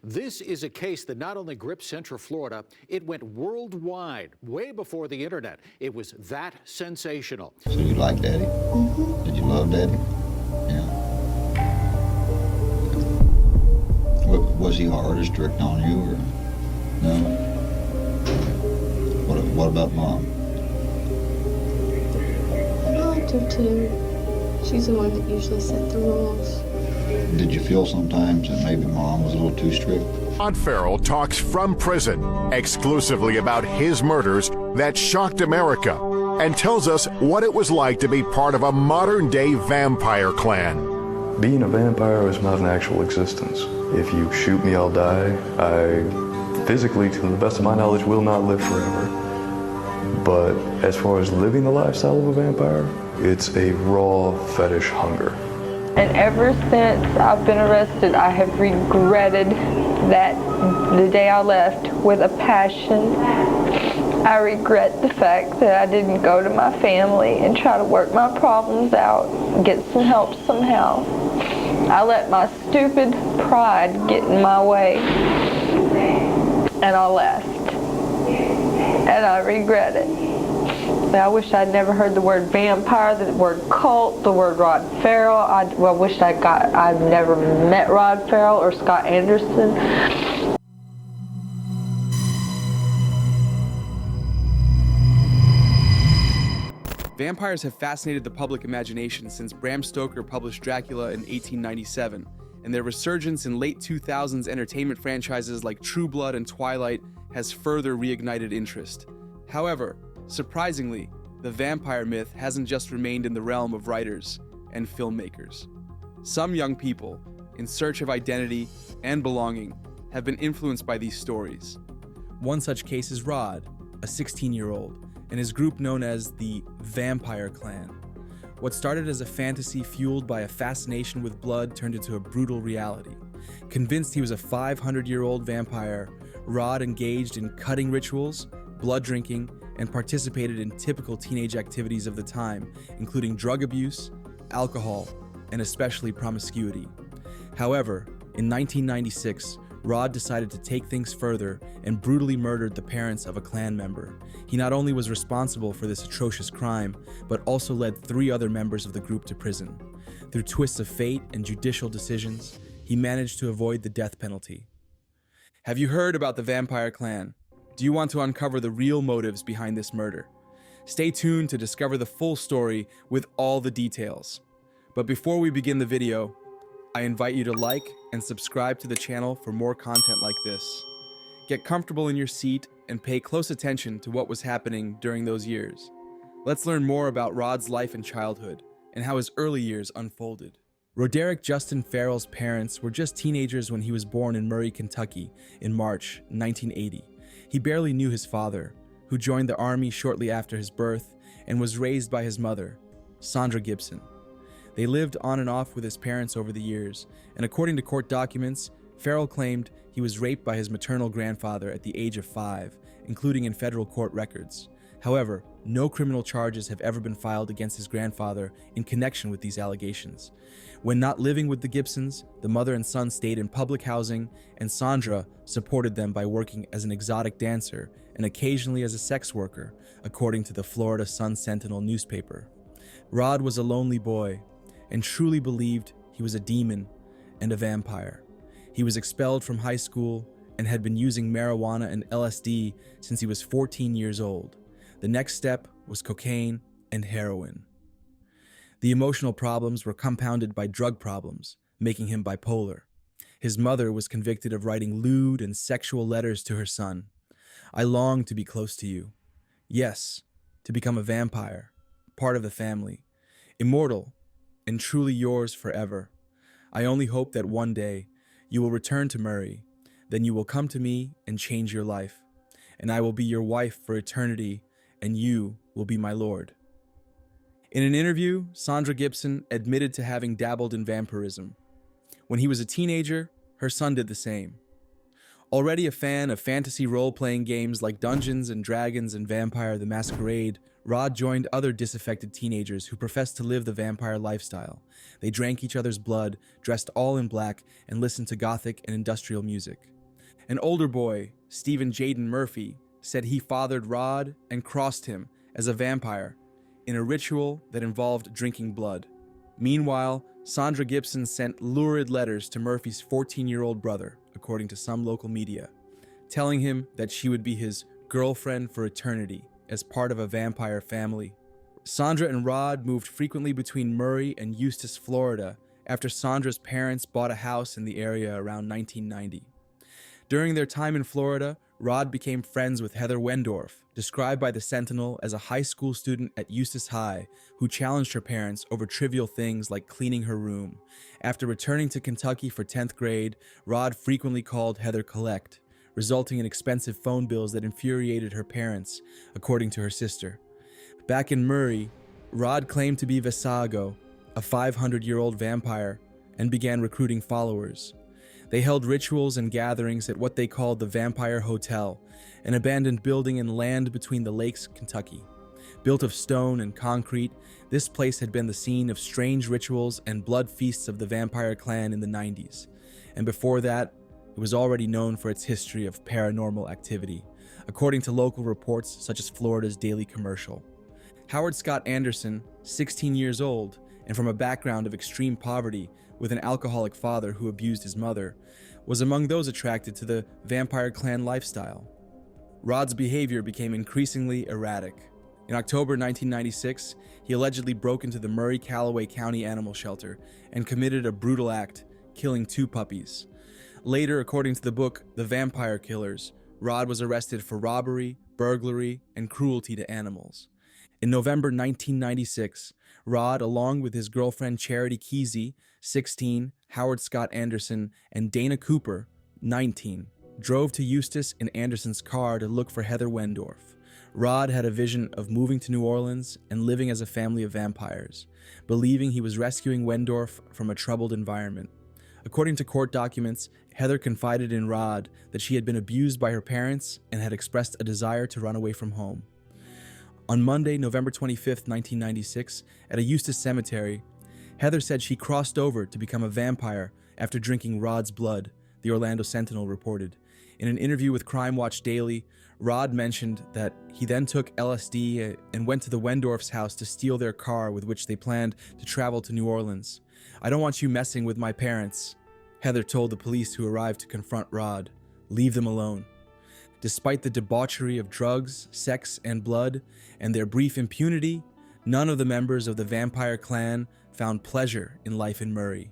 This is a case that not only gripped Central Florida, it went worldwide, way before the internet. It was that sensational. So you like Daddy? Mm-hmm. Did you love Daddy? Yeah. Was he hard or strict on you, or no? What about Mom? I liked her too. She's the one that usually set the rules. Did you feel sometimes that maybe Mom was a little too strict? Rod Ferrell talks from prison exclusively about his murders that shocked America and tells us what it was like to be part of a modern-day vampire clan. Being a vampire is not an actual existence. If you shoot me, I'll die. I physically, to the best of my knowledge, will not live forever. But as far as living the lifestyle of a vampire, it's a raw fetish hunger. And ever since I've been arrested, I have regretted that the day I left with a passion. I regret the fact that I didn't go to my family and try to work my problems out and get some help somehow. I let my stupid pride get in my way, and I left. And I regret it. I wish I'd never heard the word vampire, the word cult, the word Rod Ferrell. I wish I'd never met Rod Ferrell or Scott Anderson. Vampires have fascinated the public imagination since Bram Stoker published Dracula in 1897, and their resurgence in late 2000s entertainment franchises like True Blood and Twilight has further reignited interest. However, surprisingly, the vampire myth hasn't just remained in the realm of writers and filmmakers. Some young people, in search of identity and belonging, have been influenced by these stories. One such case is Rod, a 16-year-old, and his group known as the Vampire Clan. What started as a fantasy fueled by a fascination with blood turned into a brutal reality. Convinced he was a 500-year-old vampire, Rod engaged in cutting rituals, blood drinking, and participated in typical teenage activities of the time, including drug abuse, alcohol, and especially promiscuity. However, in 1996, Rod decided to take things further and brutally murdered the parents of a Klan member. He not only was responsible for this atrocious crime, but also led 3 other members of the group to prison. Through twists of fate and judicial decisions, he managed to avoid the death penalty. Have you heard about the Vampire Clan? Do you want to uncover the real motives behind this murder? Stay tuned to discover the full story with all the details. But before we begin the video, I invite you to like and subscribe to the channel for more content like this. Get comfortable in your seat and pay close attention to what was happening during those years. Let's learn more about Rod's life and childhood and how his early years unfolded. Roderick Justin Farrell's parents were just teenagers when he was born in Murray, Kentucky in March 1980. He barely knew his father, who joined the Army shortly after his birth and was raised by his mother, Sandra Gibson. They lived on and off with his parents over the years, and according to court documents, Farrell claimed he was raped by his maternal grandfather at the age of 5, including in federal court records. However, no criminal charges have ever been filed against his grandfather in connection with these allegations. When not living with the Gibsons, the mother and son stayed in public housing, and Sandra supported them by working as an exotic dancer and occasionally as a sex worker, according to the Florida Sun-Sentinel newspaper. Rod was a lonely boy and truly believed he was a demon and a vampire. He was expelled from high school and had been using marijuana and LSD since he was 14 years old. The next step was cocaine and heroin. The emotional problems were compounded by drug problems, making him bipolar. His mother was convicted of writing lewd and sexual letters to her son. "I long to be close to you. Yes, to become a vampire, part of the family, immortal, and truly yours forever. I only hope that one day you will return to Murray. Then you will come to me and change your life, and I will be your wife for eternity, and you will be my Lord." In an interview, Sandra Gibson admitted to having dabbled in vampirism. When he was a teenager, her son did the same. Already a fan of fantasy role-playing games like Dungeons & Dragons and Vampire the Masquerade, Rod joined other disaffected teenagers who professed to live the vampire lifestyle. They drank each other's blood, dressed all in black, and listened to gothic and industrial music. An older boy, Stephen Jaden Murphy, said he fathered Rod and crossed him as a vampire in a ritual that involved drinking blood. Meanwhile, Sandra Gibson sent lurid letters to Murphy's 14-year-old brother, according to some local media, telling him that she would be his girlfriend for eternity as part of a vampire family. Sandra and Rod moved frequently between Murray and Eustis, Florida, after Sandra's parents bought a house in the area around 1990. During their time in Florida, Rod became friends with Heather Wendorf, described by the Sentinel as a high school student at Eustis High who challenged her parents over trivial things like cleaning her room. After returning to Kentucky for 10th grade, Rod frequently called Heather collect, resulting in expensive phone bills that infuriated her parents, according to her sister. Back in Murray, Rod claimed to be Visago, a 500-year-old vampire, and began recruiting followers. They held rituals and gatherings at what they called the Vampire Hotel, an abandoned building in land between the lakes, Kentucky. Built of stone and concrete, this place had been the scene of strange rituals and blood feasts of the vampire clan in the 90s. And before that, it was already known for its history of paranormal activity, according to local reports such as Florida's Daily Commercial. Howard Scott Anderson, 16 years old, and from a background of extreme poverty with an alcoholic father who abused his mother, was among those attracted to the vampire clan lifestyle. Rod's behavior became increasingly erratic. In October 1996, he allegedly broke into the Murray-Callaway County Animal Shelter and committed a brutal act, killing 2 puppies. Later, according to the book The Vampire Killers, Rod was arrested for robbery, burglary, and cruelty to animals. In November 1996, Rod, along with his girlfriend Charity Kesey, 16, Howard Scott Anderson, and Dana Cooper, 19, drove to Eustis in Anderson's car to look for Heather Wendorf. Rod had a vision of moving to New Orleans and living as a family of vampires, believing he was rescuing Wendorf from a troubled environment. According to court documents, Heather confided in Rod that she had been abused by her parents and had expressed a desire to run away from home. On Monday, November 25, 1996, at a Eustis cemetery, Heather said she crossed over to become a vampire after drinking Rod's blood, the Orlando Sentinel reported. In an interview with Crime Watch Daily, Rod mentioned that he then took LSD and went to the Wendorf's house to steal their car with which they planned to travel to New Orleans. "I don't want you messing with my parents," Heather told the police who arrived to confront Rod. "Leave them alone." Despite the debauchery of drugs, sex, and blood, and their brief impunity, none of the members of the vampire clan found pleasure in life in Murray.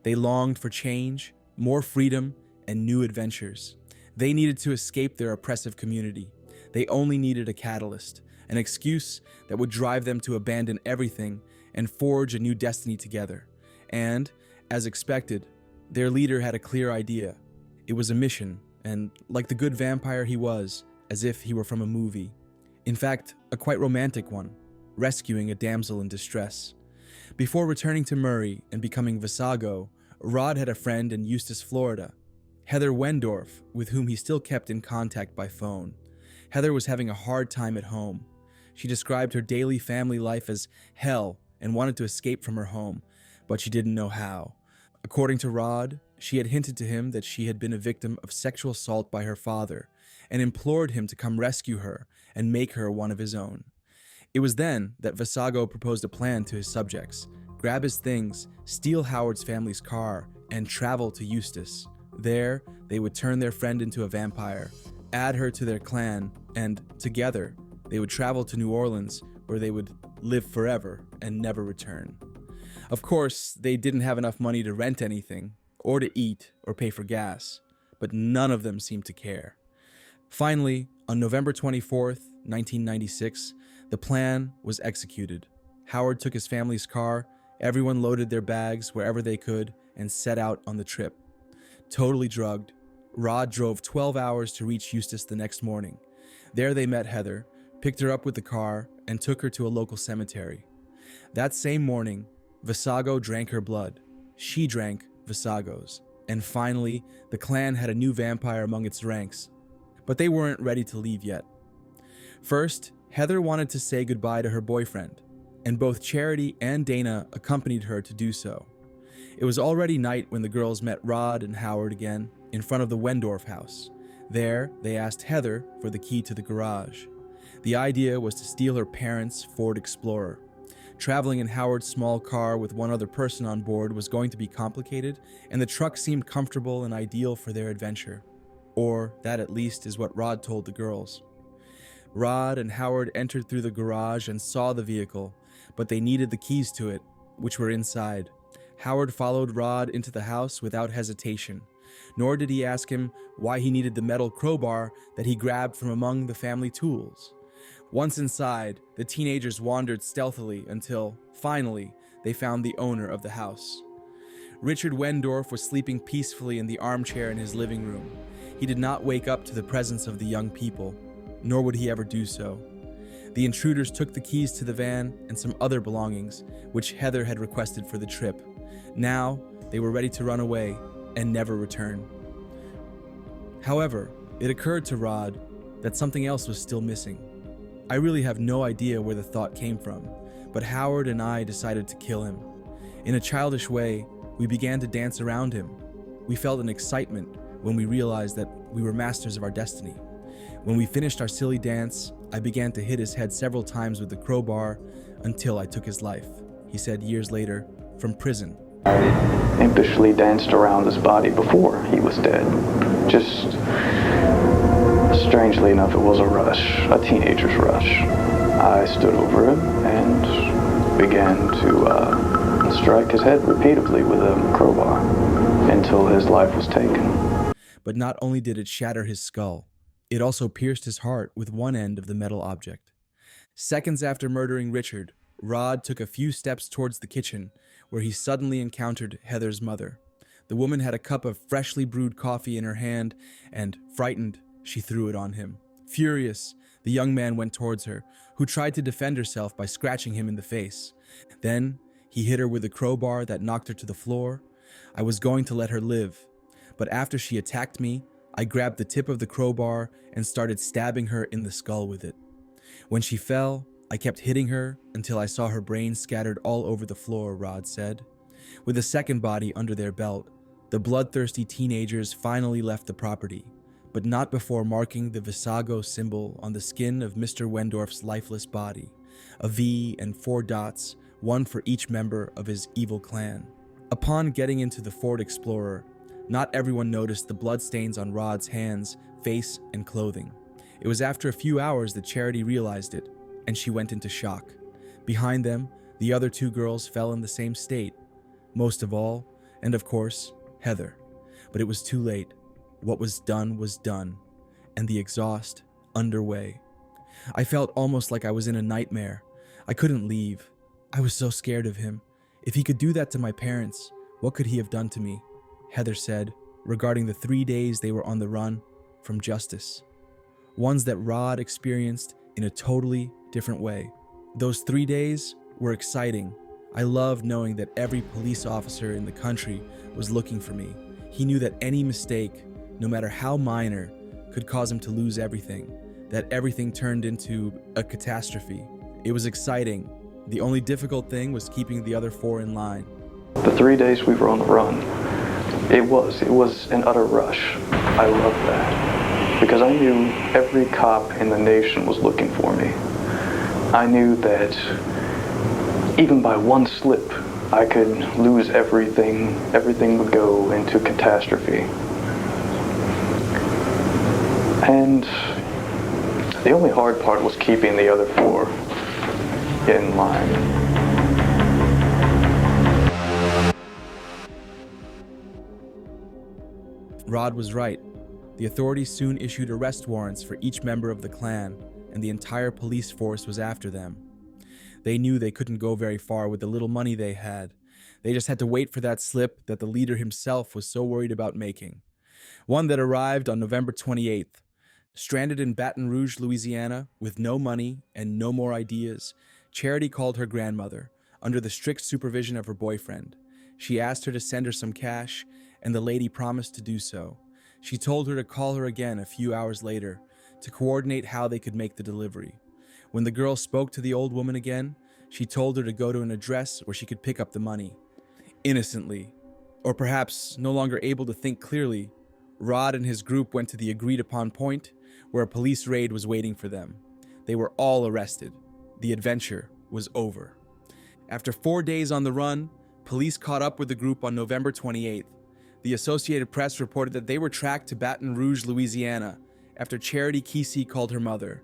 They longed for change, more freedom, and new adventures. They needed to escape their oppressive community. They only needed a catalyst, an excuse that would drive them to abandon everything and forge a new destiny together. And, as expected, their leader had a clear idea. It was a mission, and like the good vampire he was, as if he were from a movie. In fact, a quite romantic one, rescuing a damsel in distress. Before returning to Murray and becoming Visago, Rod had a friend in Eustis, Florida, Heather Wendorf, with whom he still kept in contact by phone. Heather was having a hard time at home. She described her daily family life as hell and wanted to escape from her home, but she didn't know how. According to Rod, she had hinted to him that she had been a victim of sexual assault by her father and implored him to come rescue her and make her one of his own. It was then that Visago proposed a plan to his subjects: grab his things, steal Howard's family's car, and travel to Eustis. There, they would turn their friend into a vampire, add her to their clan, and together, they would travel to New Orleans, where they would live forever and never return. Of course, they didn't have enough money to rent anything, or to eat, or pay for gas, but none of them seemed to care. Finally, on November 24th, 1996, the plan was executed. Howard took his family's car, everyone loaded their bags wherever they could, and set out on the trip. Totally drugged, Rod drove 12 hours to reach Eustis the next morning. There they met Heather, picked her up with the car, and took her to a local cemetery. That same morning, Visago drank her blood. She drank Visago's, and finally, the clan had a new vampire among its ranks. But they weren't ready to leave yet. First, Heather wanted to say goodbye to her boyfriend, and both Charity and Dana accompanied her to do so. It was already night when the girls met Rod and Howard again in front of the Wendorf house. There, they asked Heather for the key to the garage. The idea was to steal her parents' Ford Explorer. Traveling in Howard's small car with one other person on board was going to be complicated, and the truck seemed comfortable and ideal for their adventure. Or that at least is what Rod told the girls. Rod and Howard entered through the garage and saw the vehicle, but they needed the keys to it, which were inside. Howard followed Rod into the house without hesitation, nor did he ask him why he needed the metal crowbar that he grabbed from among the family tools. Once inside, the teenagers wandered stealthily until, finally, they found the owner of the house. Richard Wendorf was sleeping peacefully in the armchair in his living room. He did not wake up to the presence of the young people, nor would he ever do so. The intruders took the keys to the van and some other belongings, which Heather had requested for the trip. Now, they were ready to run away and never return. However, it occurred to Rod that something else was still missing. I really have no idea where the thought came from, but Howard and I decided to kill him. In a childish way, we began to dance around him. We felt an excitement when we realized that we were masters of our destiny. When we finished our silly dance, I began to hit his head several times with the crowbar until I took his life, he said years later, from prison. I impishly danced around his body before he was dead. Just, strangely enough, it was a rush, a teenager's rush. I stood over him and began to strike his head repeatedly with a crowbar until his life was taken. But not only did it shatter his skull, it also pierced his heart with one end of the metal object. Seconds after murdering Richard, Rod took a few steps towards the kitchen, where he suddenly encountered Heather's mother. The woman had a cup of freshly brewed coffee in her hand, and, frightened, she threw it on him. Furious, the young man went towards her, who tried to defend herself by scratching him in the face. Then, he hit her with a crowbar that knocked her to the floor. I was going to let her live, but after she attacked me, I grabbed the tip of the crowbar and started stabbing her in the skull with it. When she fell, I kept hitting her until I saw her brains scattered all over the floor, Rod said. With a second body under their belt, the bloodthirsty teenagers finally left the property, but not before marking the Visago symbol on the skin of Mr. Wendorf's lifeless body, a V and 4 dots, one for each member of his evil clan. Upon getting into the Ford Explorer, not everyone noticed the bloodstains on Rod's hands, face, and clothing. It was after a few hours that Charity realized it, and she went into shock. Behind them, the other 2 girls fell in the same state. Most of all, and of course, Heather. But it was too late. What was done, and the exhaust underway. I felt almost like I was in a nightmare. I couldn't leave. I was so scared of him. If he could do that to my parents, what could he have done to me? Heather said, regarding the 3 days they were on the run from justice. Ones that Rod experienced in a totally different way. Those 3 days were exciting. I loved knowing that every police officer in the country was looking for me. He knew that any mistake, no matter how minor, could cause him to lose everything, that everything turned into a catastrophe. It was exciting. The only difficult thing was keeping the other 4 in line. The 3 days we were on the run, it was an utter rush. I loved that because I knew every cop in the nation was looking for me. I knew that even by one slip, I could lose everything. Everything would go into catastrophe. And the only hard part was keeping the other 4 in line. Rod was right. The authorities soon issued arrest warrants for each member of the clan, and the entire police force was after them. They knew they couldn't go very far with the little money they had. They just had to wait for that slip that the leader himself was so worried about making. One that arrived on November 28th. Stranded in Baton Rouge, Louisiana, with no money and no more ideas, Charity called her grandmother, under the strict supervision of her boyfriend. She asked her to send her some cash, and the lady promised to do so. She told her to call her again a few hours later to coordinate how they could make the delivery. When the girl spoke to the old woman again, she told her to go to an address where she could pick up the money. Innocently, or perhaps no longer able to think clearly, Rod and his group went to the agreed-upon point where a police raid was waiting for them. They were all arrested. The adventure was over. After 4 days on the run, police caught up with the group on November 28th. The Associated Press reported that they were tracked to Baton Rouge, Louisiana, after Charity Kesey called her mother.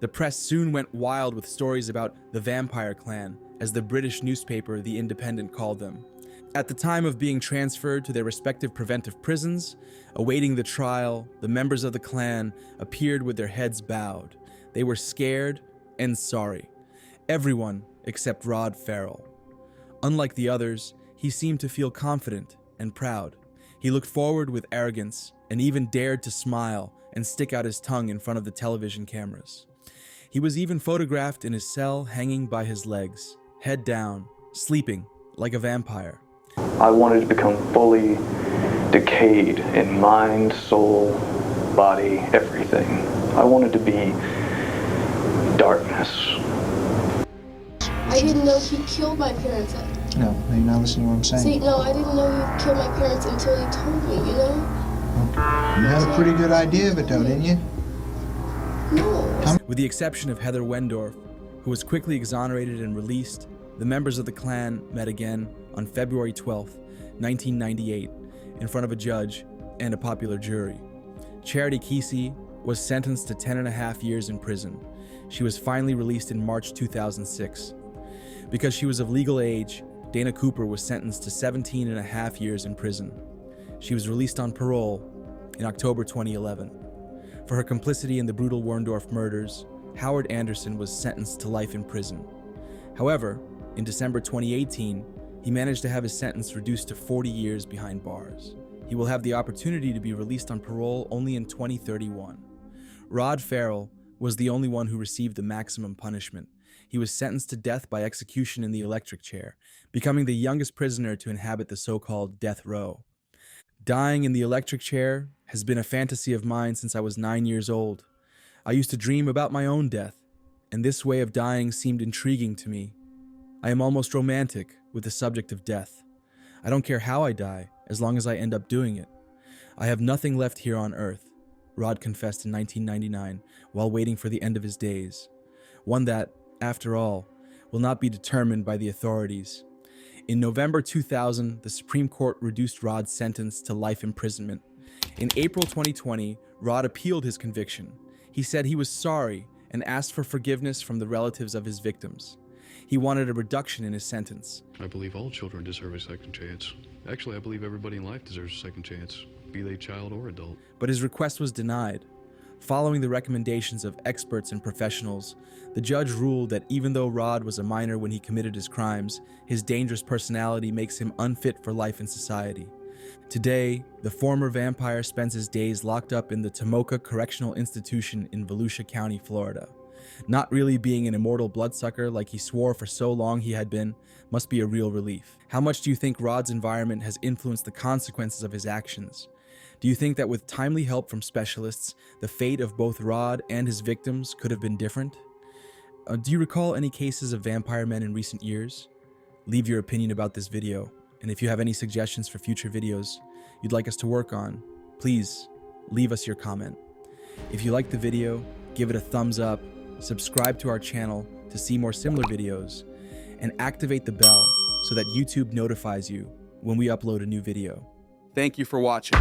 The press soon went wild with stories about the Vampire Clan, as the British newspaper The Independent called them. At the time of being transferred to their respective preventive prisons, awaiting the trial, the members of the clan appeared with their heads bowed. They were scared and sorry. Everyone except Rod Ferrell. Unlike the others, he seemed to feel confident and proud. He looked forward with arrogance and even dared to smile and stick out his tongue in front of the television cameras. He was even photographed in his cell hanging by his legs, head down, sleeping like a vampire. I wanted to become fully decayed in mind, soul, body, everything. I wanted to be darkness. I didn't know he killed my parents. No, you're not listening to what I'm saying. See, no, I didn't know he killed my parents until he told me, you know? You had a pretty good idea of it though, didn't you? No. With the exception of Heather Wendorf, who was quickly exonerated and released, the members of the clan met again on February 12, 1998, in front of a judge and a popular jury. Charity Kesey was sentenced to 10.5 years in prison. She was finally released in March 2006. Because she was of legal age, Dana Cooper was sentenced to 17.5 years in prison. She was released on parole in October 2011. For her complicity in the brutal Wendorf murders, Howard Anderson was sentenced to life in prison. However, in December 2018, he managed to have his sentence reduced to 40 years behind bars. He will have the opportunity to be released on parole only in 2031. Rod Ferrell was the only one who received the maximum punishment. He was sentenced to death by execution in the electric chair, becoming the youngest prisoner to inhabit the so-called death row. Dying in the electric chair has been a fantasy of mine since I was 9 years old. I used to dream about my own death, and this way of dying seemed intriguing to me. I am almost romantic with the subject of death. I don't care how I die, as long as I end up doing it. I have nothing left here on earth, Rod confessed in 1999 while waiting for the end of his days. One that, after all, will not be determined by the authorities. In November 2000, the Supreme Court reduced Rod's sentence to life imprisonment. In April 2020, Rod appealed his conviction. He said he was sorry and asked for forgiveness from the relatives of his victims. He wanted a reduction in his sentence. I believe all children deserve a second chance. Actually, I believe everybody in life deserves a second chance, be they child or adult. But his request was denied. Following the recommendations of experts and professionals, the judge ruled that even though Rod was a minor when he committed his crimes, his dangerous personality makes him unfit for life in society. Today, the former vampire spends his days locked up in the Tomoka Correctional Institution in Volusia County, Florida. Not really being an immortal bloodsucker like he swore for so long he had been must be a real relief. How much do you think Rod's environment has influenced the consequences of his actions? Do you think that with timely help from specialists, the fate of both Rod and his victims could have been different? Do you recall any cases of vampire men in recent years? Leave your opinion about this video, and if you have any suggestions for future videos you'd like us to work on, please leave us your comment. If you liked the video, give it a thumbs up, subscribe to our channel to see more similar videos, and activate the bell so that YouTube notifies you when we upload a new video. Thank you for watching.